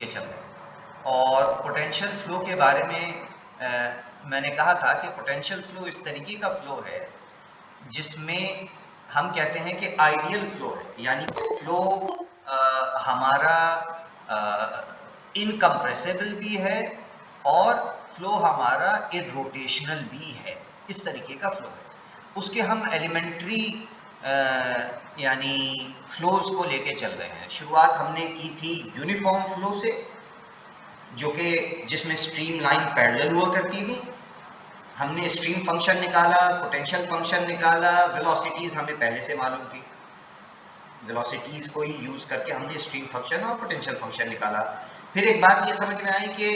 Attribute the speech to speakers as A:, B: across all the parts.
A: के चल रहे हैं। और पोटेंशियल फ्लो के बारे में मैंने कहा था कि पोटेंशियल फ्लो इस तरीके का फ्लो है जिसमें हम कहते हैं कि आइडियल फ्लो है, यानी फ्लो हमारा इनकम्प्रेसिबल भी है और फ्लो हमारा इरोटेशनल भी है। इस तरीके का फ्लो है। उसके हम एलिमेंट्री यानी फ्लोज को लेके चल रहे हैं। शुरुआत हमने की थी यूनिफॉर्म फ्लो से, जो कि जिसमें स्ट्रीम लाइन पैरेलल हुआ करती थी। हमने स्ट्रीम फंक्शन निकाला, पोटेंशियल फंक्शन निकाला, वेलोसिटीज़ हमें पहले से मालूम थी। वेलोसिटीज़ को ही यूज़ करके हमने स्ट्रीम फंक्शन और पोटेंशियल फंक्शन निकाला। फिर एक बात ये समझ में आई कि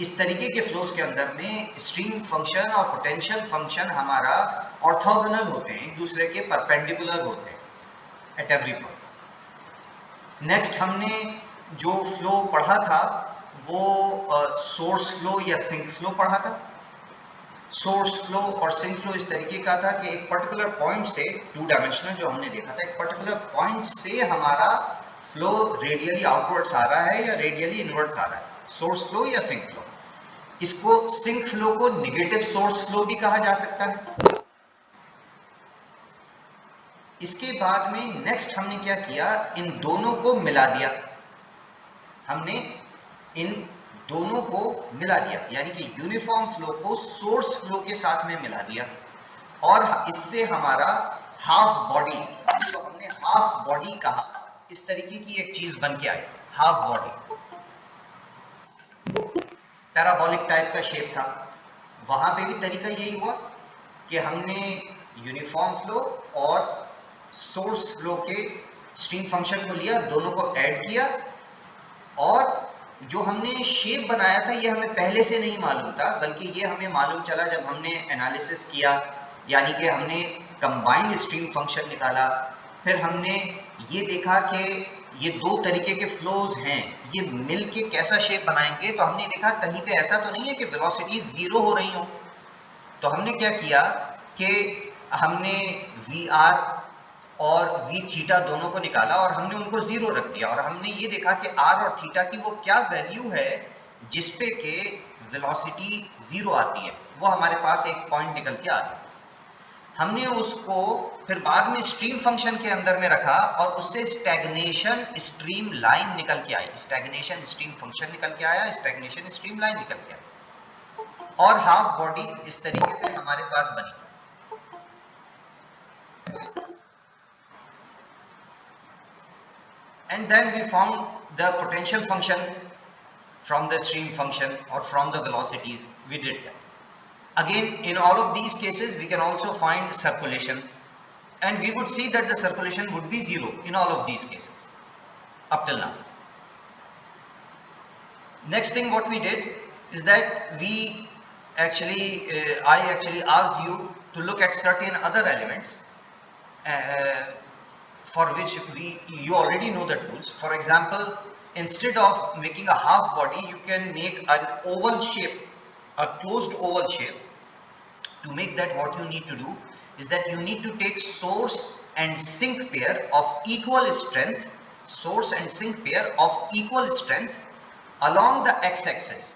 A: इस तरीके के फ्लोज के अंदर में स्ट्रीम फंक्शन और पोटेंशियल फंक्शन हमारा ऑर्थोगोनल होते हैं, एक दूसरे के परपेंडिकुलर होते हैं एट एवरी पॉइंट। नेक्स्ट हमने जो फ्लो पढ़ा था वो सोर्स फ्लो या सिंक फ्लो पढ़ा था। सोर्स फ्लो और सिंक फ्लो इस तरीके का था कि एक पर्टिकुलर पॉइंट से, टू डायमेंशनल जो हमने देखा था, एक पर्टिकुलर पॉइंट से हमारा फ्लो रेडियली आउटवर्ड्स आ रहा है या रेडियली इनवर्ड्स आ रहा है, सोर्स फ्लो या सिंक फ्लो। इसको सिंक फ्लो को नेगेटिव सोर्स फ्लो भी कहा जा सकता है। इसके बाद में नेक्स्ट हमने क्या किया, इन दोनों को मिला दिया। हमने इन दोनों को मिला दिया, यानी कि यूनिफॉर्म फ्लो को सोर्स फ्लो के साथ में मिला दिया, और इससे हमारा हाफ बॉडी, जो हमने हाफ बॉडी कहा, इस तरीके की एक चीज बन के आई। हाफ बॉडी पैराबोलिक टाइप का शेप था। वहां पे भी तरीका यही हुआ कि हमने यूनिफॉर्म फ्लो और सोर्स फ्लो के स्ट्रीम फंक्शन को लिया, दोनों को ऐड किया, और जो हमने शेप बनाया था ये हमें पहले से नहीं मालूम था, बल्कि ये हमें मालूम चला जब हमने एनालिसिस किया, यानी कि हमने कंबाइंड स्ट्रीम फंक्शन निकाला। फिर हमने ये देखा कि ये दो तरीके के फ्लोज हैं, ये मिल के कैसा शेप बनाएंगे। तो हमने देखा कहीं पे ऐसा तो नहीं है कि वेलोसिटी जीरो हो रही हो। तो हमने क्या किया कि हमने वी आर और वी थीटा दोनों को निकाला और हमने उनको जीरो रख दिया, और हमने ये देखा कि आर और थीटा की वो क्या वैल्यू है जिसपे के वेलोसिटी जीरो आती है। वो हमारे पास एक पॉइंट निकल के आ गया। हमने उसको फिर बाद में स्ट्रीम फंक्शन के अंदर में रखा और उससे स्टैग्नेशन स्ट्रीम लाइन निकल के आई। स्टैग्नेशन स्ट्रीम फंक्शन निकल के आया, स्टैग्नेशन स्ट्रीम लाइन निकल के आई, और हाफ बॉडी इस तरीके से हमारे पास बनी। And then we found the potential function from the stream function or from the velocities. We did that. Again, in all of these cases, we can also find circulation, and we would see that the circulation would be zero in all of these cases up till now. Next thing what we did is that we actually, I actually asked you to look at certain other elements for which you already know the tools. For example, instead of making a half body, you can make an oval shape, a closed oval shape. To make that, what you need to do is that you need to take source and sink pair of equal strength, along the x-axis,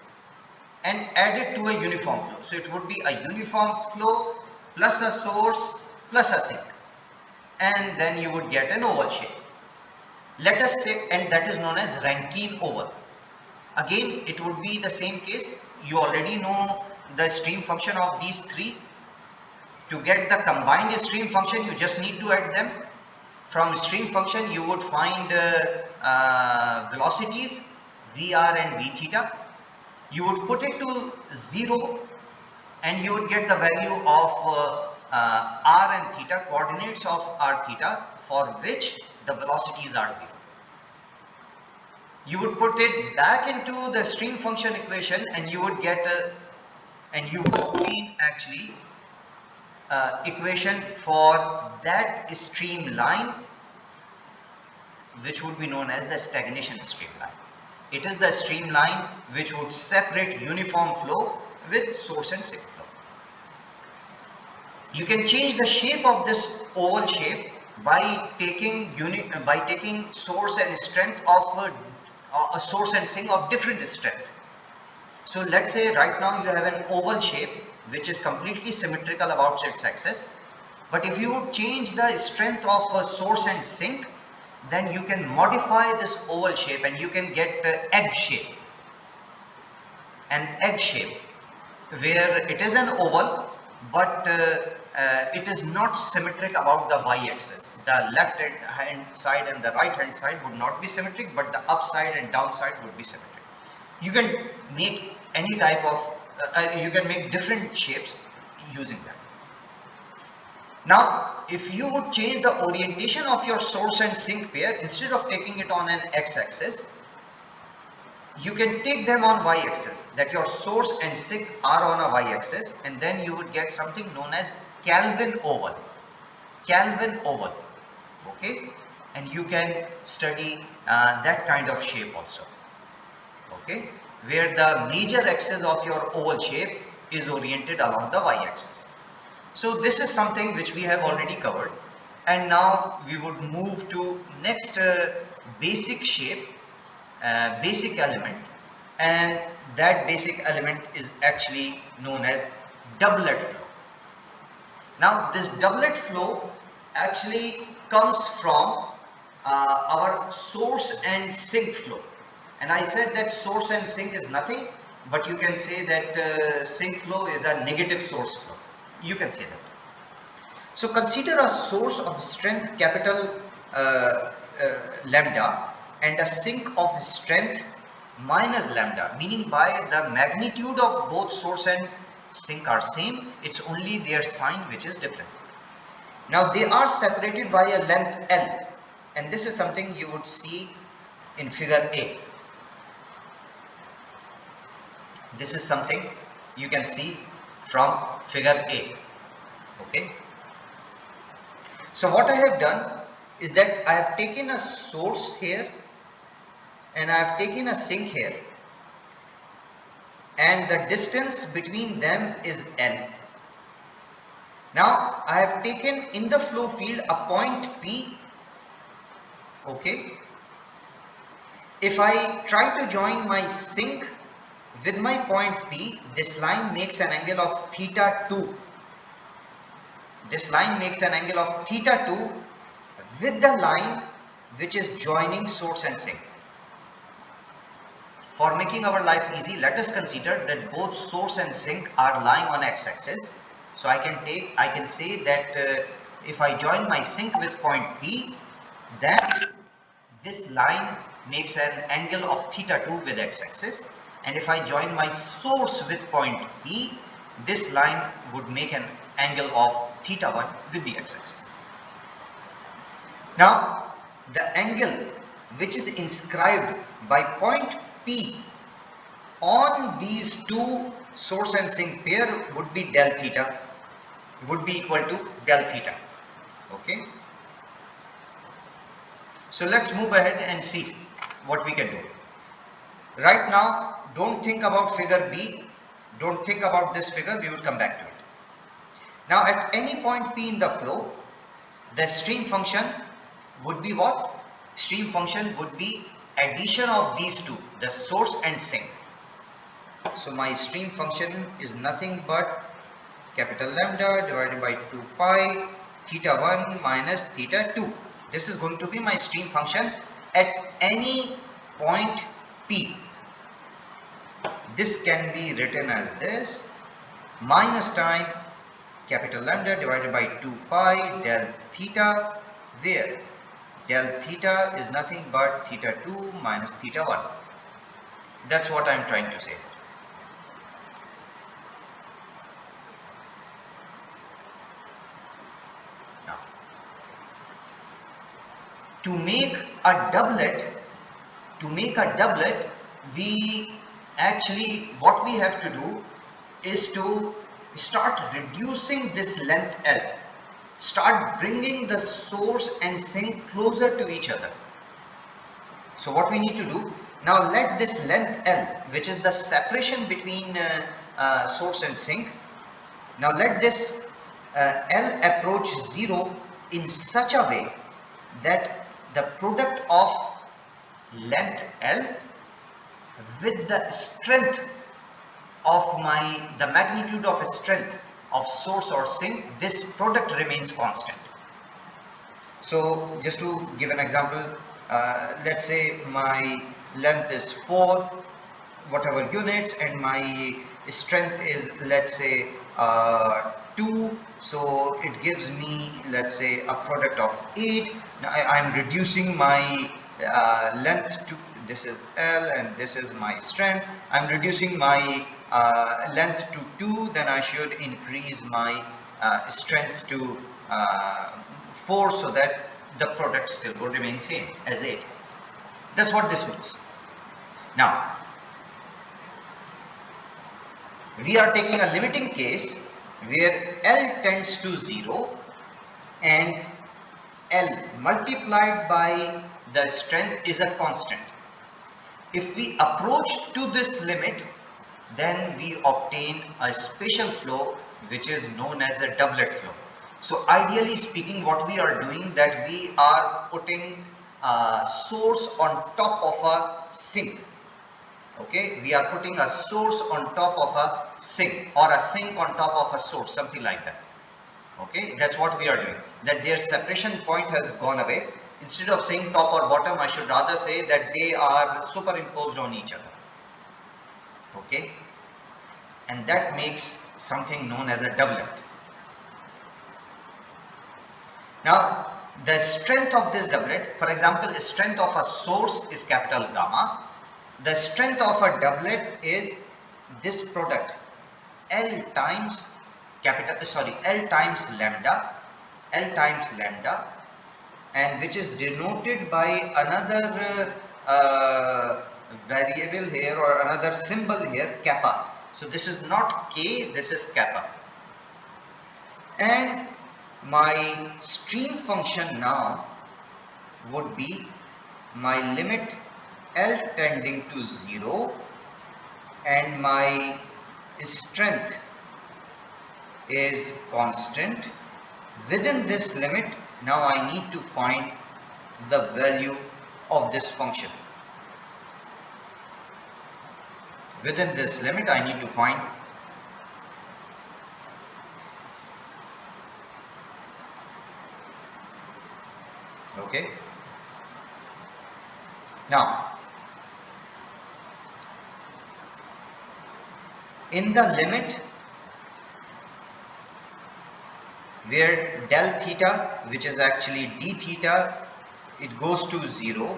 A: and add it to a uniform flow. So it would be a uniform flow plus a source plus a sink, and then you would get an oval shape. Let us say, and that is known as Rankine oval. Again, it would be the same case. You already know the stream function of these three. To get the combined stream function, you just need to add them. From stream function, you would find velocities Vr and V theta. You would put it to 0, and you would get the value of r and theta, coordinates of r theta, for which the velocities are 0. You would put it back into the stream function equation, and you would get and you would obtain actually equation for that stream line, which would be known as the stagnation streamline. It is the streamline which would separate uniform flow with source and sink flow. You can change the shape of this oval shape by taking source and strength of a source and sink of different strength. So let's say right now you have an oval shape which is completely symmetrical about its axis, but if you would change the strength of a source and sink, then you can modify this oval shape and you can get egg shape, an egg shape where it is an oval, but it is not symmetric about the y-axis. The left hand side and the right hand side would not be symmetric, but the upside and downside would be symmetric. You can make any type of, you can make different shapes using that. Now, if you would change the orientation of your source and sink pair, instead of taking it on an x-axis, you can take them on y-axis, that your source and sink are on a y-axis, and then you would get something known as Kelvin oval. Kelvin oval, okay? And you can study that kind of shape also, okay? Where the major axis of your oval shape is oriented along the y-axis. So this is something which we have already covered, and now we would move to next basic shape, basic element, and that basic element is actually known as doublet flow. Now this doublet flow actually comes from our source and sink flow, and I said that source and sink is nothing, but you can say that sink flow is a negative source flow. You can say that. So consider a source of strength capital lambda and a sink of strength minus lambda, meaning by the magnitude of both source and sink are same, it's only their sign which is different. Now they are separated by a length L, and this is something you would see in figure A. This is something you can see from figure A, okay? So what I have done is that I have taken a source here and I have taken a sink here, and the distance between them is L. Now I have taken in the flow field a point P, okay? If I try to join my sink with my point P, this line makes an angle of theta 2. This line makes an angle of theta 2 with the line which is joining source and sink. For making our life easy, let us consider that both source and sink are lying on x-axis. So I can say that if I join my sink with point P, then this line makes an angle of theta 2 with x-axis, and if I join my source with point P, this line would make an angle of theta 1 with the x-axis. Now the angle which is inscribed by point P on these two source and sink pair would be del theta, would be equal to del theta, okay? So let's move ahead and see what we can do. Right now, don't think about figure B, don't think about this figure, we will come back to it. Now at any point P in the flow, the stream function would be what? Stream function would be addition of these two, the source and sink. So my stream function is nothing but capital lambda divided by 2 pi theta 1 minus theta 2. This is going to be my stream function at any point P. This can be written as this: minus time capital lambda divided by 2 pi del theta, where del theta is nothing but theta 2 minus theta 1. That's what I am trying to say. Now, to make a doublet, we actually, what we have to do is to start reducing this length L, start bringing the source and sink closer to each other. So what we need to do, now let this length L, which is the separation between source and sink, now let this L approach 0 in such a way that the product of length L with the strength of the magnitude of strength of source or sink, this product remains constant. So just to give an example, let's say my length is 4 whatever units and my strength is, let's say, 2, so it gives me, let's say, a product of 8. Now I'm reducing my length to, this is L and this is my strength, I'm reducing my length to 2, then I should increase my strength to 4, so that the product still would remain same as 8. That's what this means. Now we are taking a limiting case where L tends to 0 and L multiplied by the strength is a constant. If we approach to this limit, then we obtain a special flow which is known as a doublet flow. So ideally speaking, what we are doing, that we are putting a source on top of a sink. Okay, we are putting a source on top of a sink, or a sink on top of a source, something like that. Okay, that's what we are doing, that their separation point has gone away. Instead of saying top or bottom, I should rather say that they are superimposed on each other. Okay, and that makes something known as a doublet. Now the strength of this doublet, for example, strength of a source is capital gamma. The strength of a doublet is this product L times L times lambda, and which is denoted by another variable here, or another symbol here, kappa. So this is not K, this is kappa. And my stream function now would be my limit L tending to 0 and my strength is constant. Within this limit, now I need to find the value of this function. Within this limit, I need to find okay. Now in the limit where del theta, which is actually d theta, it goes to 0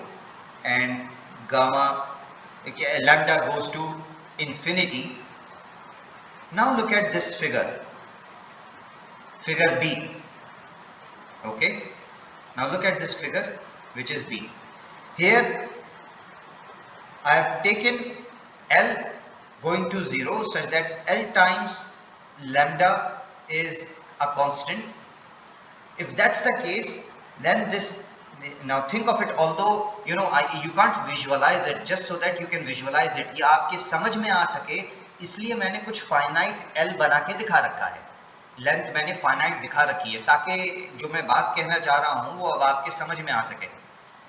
A: and gamma lambda goes to infinity. Now look at this figure B. Okay, now look at this figure, which is B. Here I have taken L going to 0 such that L times lambda is a constant. If that's the case, then this, now think of it, although you know you can't visualize it, just so that you can visualize it, ये आपके समझ में आ सके, इसलिए मैंने कुछ finite L बना के दिखा रखा है, लेंथ मैंने फाइनाइट दिखा रखी है, ताकि जो मैं बात कहना चाह रहा हूँ वो अब आपके समझ में आ सके,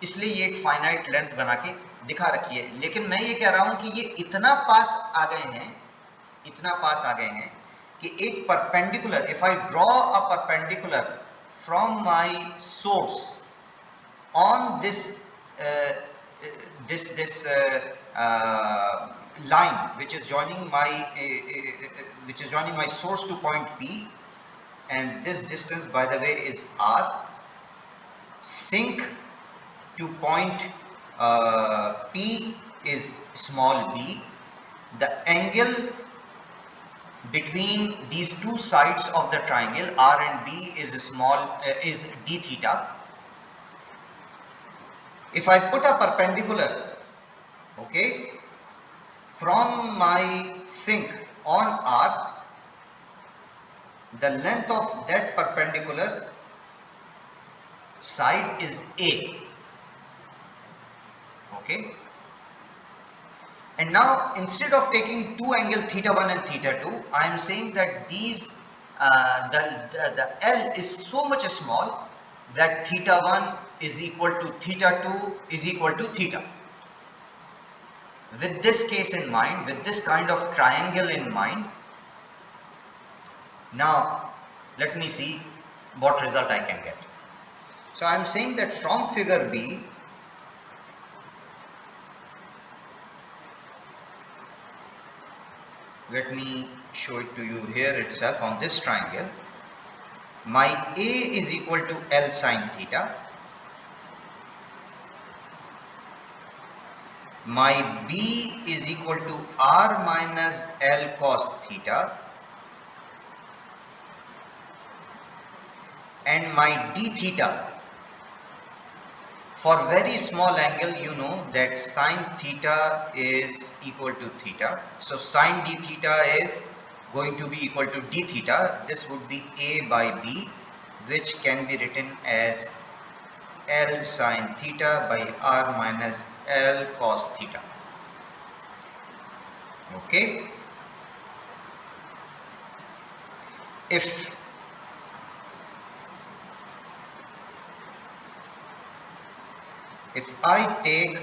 A: इसलिए ये एक फाइनाइट लेंथ बना के दिखा रखी है। लेकिन मैं ये कह रहा हूँ कि ये इतना पास आ गए हैं कि एक perpendicular, if I draw a perpendicular from my source on this line which is joining my source to point P, and this distance, by the way, is R. Sink to point P is small b. The angle between these two sides of the triangle R and B is is d theta. If I put a perpendicular, okay, from my sink on R, the length of that perpendicular side is A, okay. And now instead of taking two angle theta 1 and theta 2, I am saying that these the L is so much small that theta 1 is equal to theta 2 is equal to theta. with this case in mind, with this kind of triangle in mind, now let me see what result I can get. So I am saying that from figure B, let me show it to you here itself on this triangle. My A is equal to L sine theta. My B is equal to R minus L cos theta. And my d theta, for very small angle, you know that sine theta is equal to theta. So sine d theta is going to be equal to d theta. This would be A by B, which can be written as L sine theta by R minus L cos theta. Okay. If I take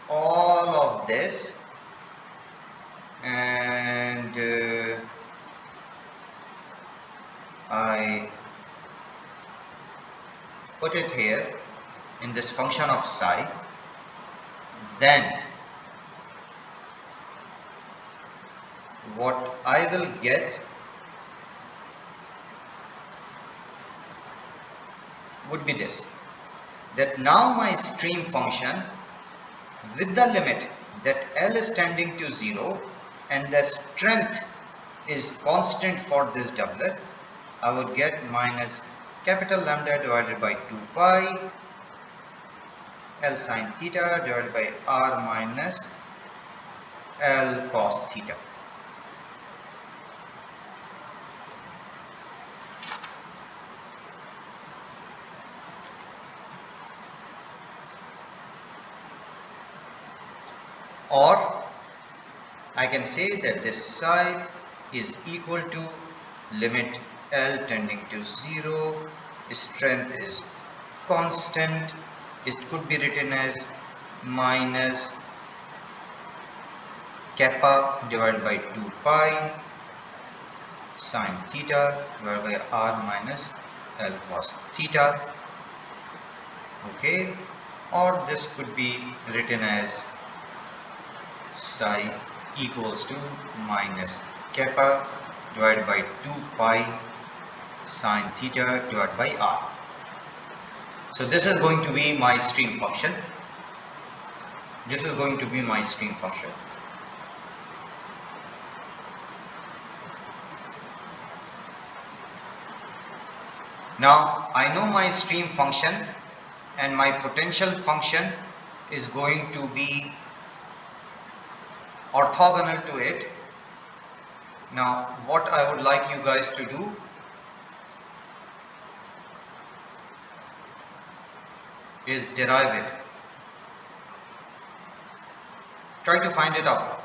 A: all of this and I put it here in this function of psi, then what I will get would be this, that now my stream function with the limit that L is tending to 0 and the strength is constant for this doublet, I would get minus capital lambda divided by 2 pi L sine theta divided by R minus L cos theta. Or I can say that this psi is equal to limit L tending to 0, strength is constant. It could be written as minus kappa divided by 2 pi sine theta divided by R minus L cos theta. Okay, or this could be written as psi equals to minus kappa divided by 2 pi sine theta divided by R. So this is going to be my stream function. This is going to be my stream function. Now I know my stream function and my potential function is going to be orthogonal to it. Now what I would like you guys to do is derive it. Try to find it out.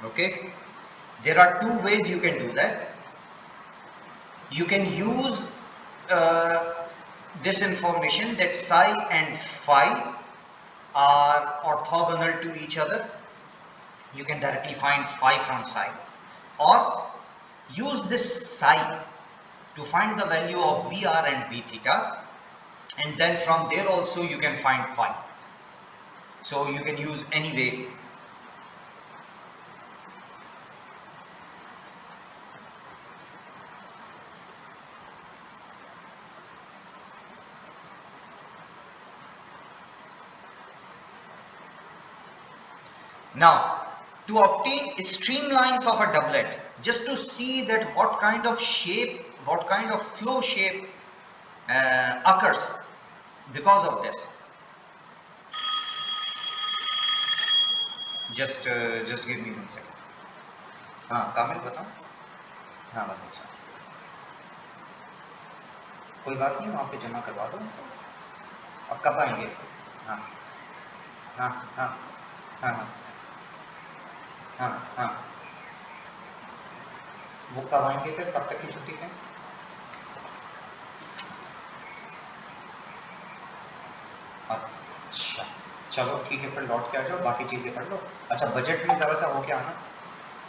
A: Okay, there are two ways you can do that. You can use this information that psi and phi are orthogonal to each other. You can directly find phi from psi, or use this psi to find the value of Vr and V theta, and then from there also you can find phi. So you can use any way. Now, to obtain streamlines of a doublet, just to see that what kind of shape, what kind of flow shape occurs because of this. Just give me 1 second. हाँ कामिल बताओ. हाँ बताओ. कोई बात नहीं, वहाँ पे जमा करवा दो. और कब आएंगे? हाँ हाँ हाँ हाँ हाँ हाँ हाँ. वो कब आएंगे फिर? कब तक की छुट्टी है? हाँ.
B: अच्छा चलो ठीक है, फिर लौट के आ जाओ, बाकी चीज़ें कर लो। अच्छा बजट में ज़रा सा होके आना,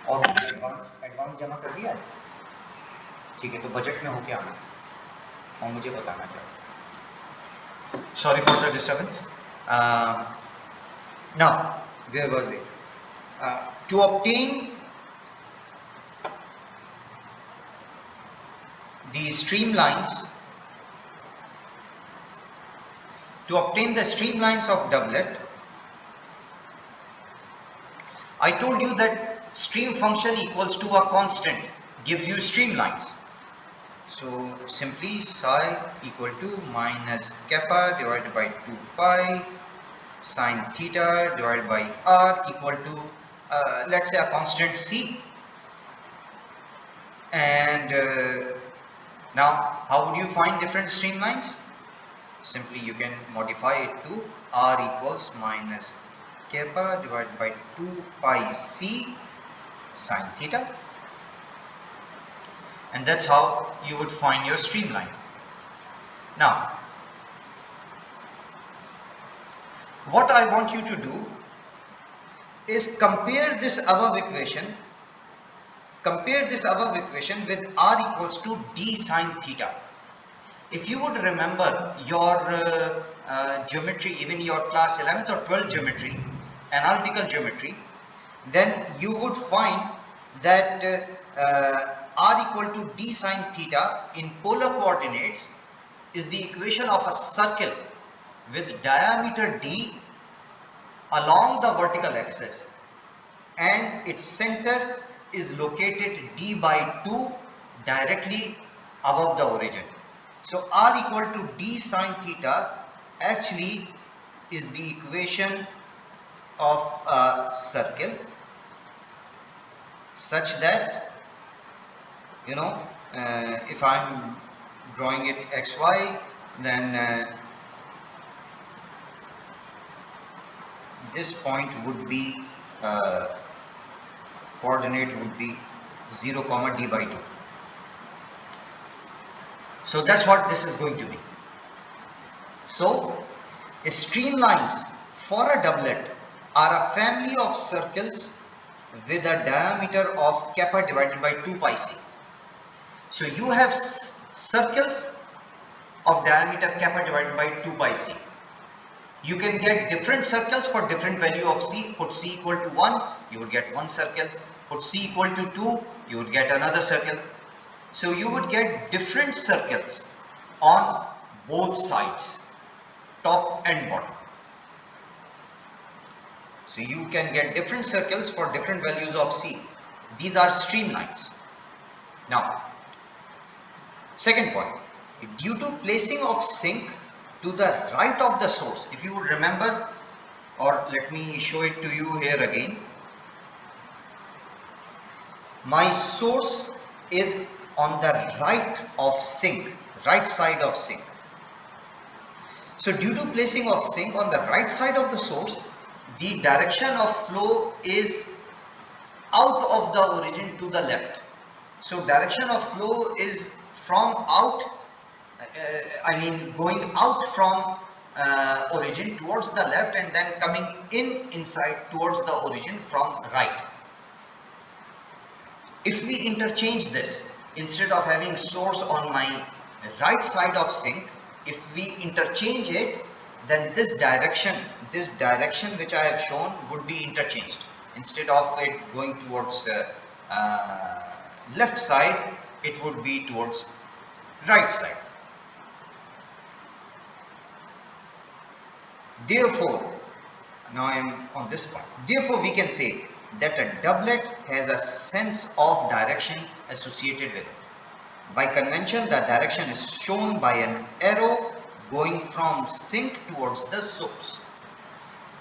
B: और एडवांस एडवांस जमा कर दिया है? ठीक है, तो बजट में होके आना और मुझे बताना क्या।
A: Sorry for the disturbance. Now, where was it? To obtain the streamlines, of doublet, I told you that stream function equals to a constant, gives you streamlines. So simply psi equal to minus kappa divided by 2 pi sine theta divided by r equal to let's say a constant c. And now how would you find different streamlines? Simply you can modify it to r equals minus kappa divided by 2 pi c sine theta, and that's how you would find your streamline. Now what I want you to do is compare this above equation with r equals to d sine theta. If you would remember your geometry, even your class 11th or 12th geometry, analytical geometry, then you would find that r equal to d sine theta in polar coordinates is the equation of a circle with diameter d along the vertical axis, and its center is located d by 2 directly above the origin. So r equal to d sine theta actually is the equation of a circle such that, you know, if I'm drawing it xy, then this point would be coordinate would be 0 comma d by 2. So that's what this is going to be. So streamlines for a doublet are a family of circles with a diameter of kappa divided by 2 pi c. So you have circles of diameter kappa divided by 2 pi c. You can get different circles for different value of c. Put c equal to 1, you would get one circle. Put c equal to 2, you would get another circle. So you would get different circles on both sides, top and bottom. So you can get different circles for different values of c. These are streamlines. Now, second point, due to placing of sink to the right of the source, if you would remember, or let me show it to you here again. My source is on the right of sink, right side of sink. So due to placing of sink on the right side of the source, the direction of flow is out of the origin to the left. So direction of flow is from out, going out from origin towards the left and then coming inside towards the origin from right. If we interchange this, instead of having source on my right side of sink, if we interchange it, then this direction which I have shown would be interchanged. Instead of it going towards left side, it would be towards right side. Therefore, now I am on this part. Therefore, we can say that a doublet has a sense of direction associated with it. By convention, the direction is shown by an arrow going from sink towards the source.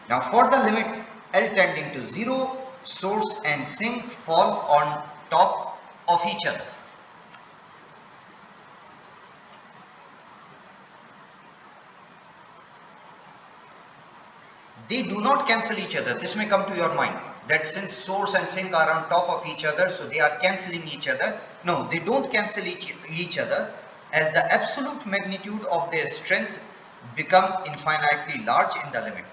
A: Now, for the limit L tending to 0, source and sink fall on top of each other. They do not cancel each other. This may come to your mind that since source and sink are on top of each other, so they are cancelling each other. No, they don't cancel each other, as the absolute magnitude of their strength become infinitely large in the limit,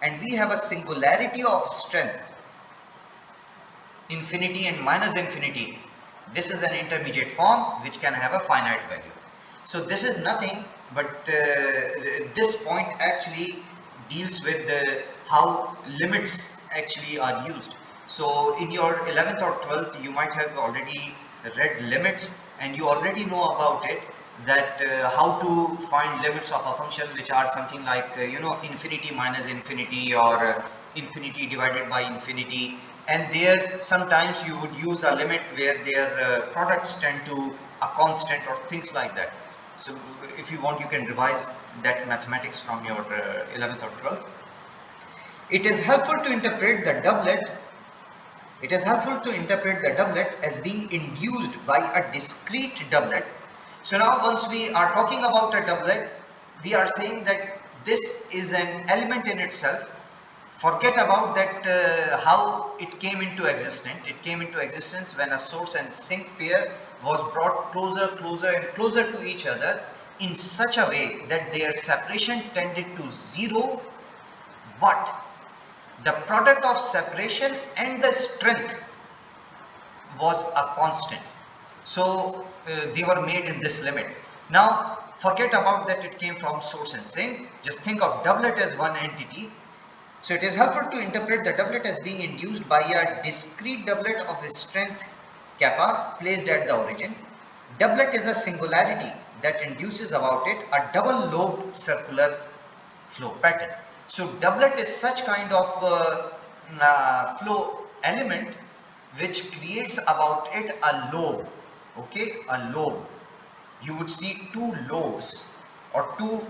A: and we have a singularity of strength, infinity and minus infinity. This is an intermediate form which can have a finite value. So this is nothing but this point actually deals with how limits actually are used. So in your 11th or 12th you might have already read limits, and you already know about it, that how to find limits of a function which are something like infinity minus infinity, or infinity divided by infinity, and there sometimes you would use a limit where their products tend to a constant or things like that. So if you want, you can revise that mathematics from your 11th or 12th. It is helpful to interpret the doublet as being induced by a discrete doublet. So now once we are talking about a doublet, we are saying that this is an element in itself. Forget about that how it came into existence. It came into existence when a source and sink pair was brought closer and closer to each other in such a way that their separation tended to zero, but the product of separation and the strength was a constant. So they were made in this limit. Now forget about that it came from source and sink. Just think of doublet as one entity. So it is helpful to interpret the doublet as being induced by a discrete doublet of a strength kappa placed at the origin. Doublet is a singularity that induces about it a double lobed circular flow pattern. So doublet is such kind of flow element which creates about it a lobe. Okay, a lobe. You would see two lobes or two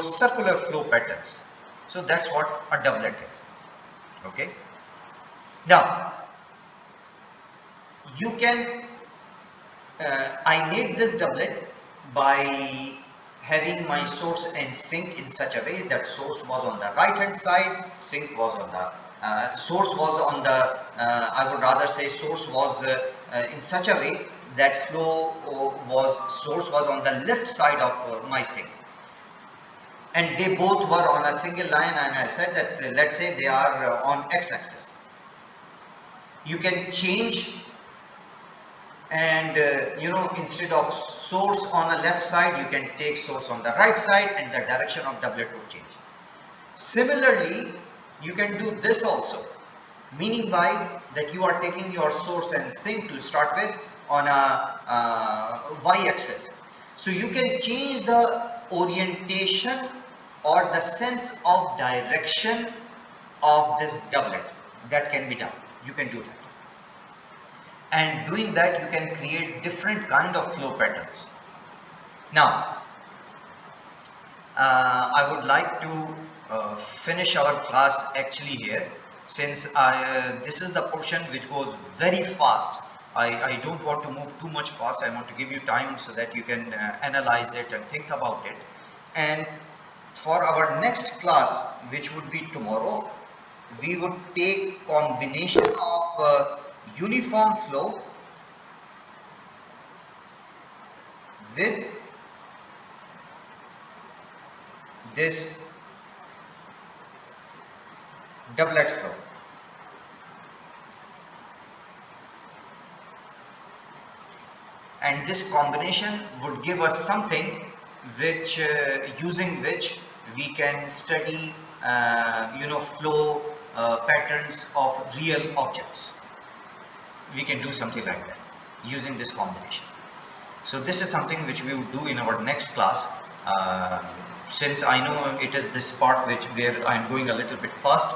A: circular flow patterns. So that's what a doublet is. Okay. Now you can I made this doublet by having my source and sink in such a way that source was on the right hand side, sink was on the source was on the I would rather say source was in such a way that flow source was on the left side of my sink, and they both were on a single line, and I said that let's say they are on x-axis. You can change, and instead of source on a left side, you can take source on the right side, and the direction of doublet will change. Similarly, you can do this also, meaning by that you are taking your source and sink to start with on a y-axis. So you can change the orientation or the sense of direction of this doublet. That can be done. You can do that. And doing that, you can create different kind of flow patterns. Now, I would like to finish our class actually here, since this is the portion which goes very fast. I don't want to move too much fast. I want to give you time so that you can analyze it and think about it. And for our next class, which would be tomorrow, we would take combination of uniform flow with this doublet flow. And this combination would give us something which using which we can study flow patterns of real objects. We can do something like that using this combination. So this is something which we will do in our next class. Since I know it is this part where I am going a little bit fast,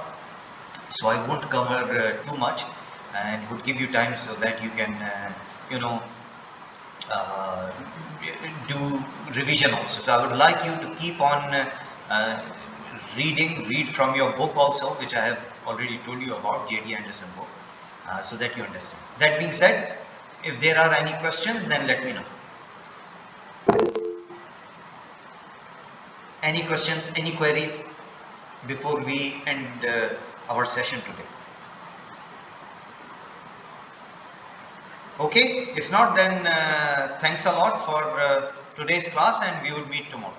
A: so I won't cover too much, and would give you time so that you can do revision also. So I would like you to keep on read from your book also, which I have already told you about, J.D. Anderson book, so that you understand. That being said, if there are any questions, then let me know. Any questions, any queries before we end our session today? Okay, if not, then thanks a lot for today's class, and we will meet tomorrow.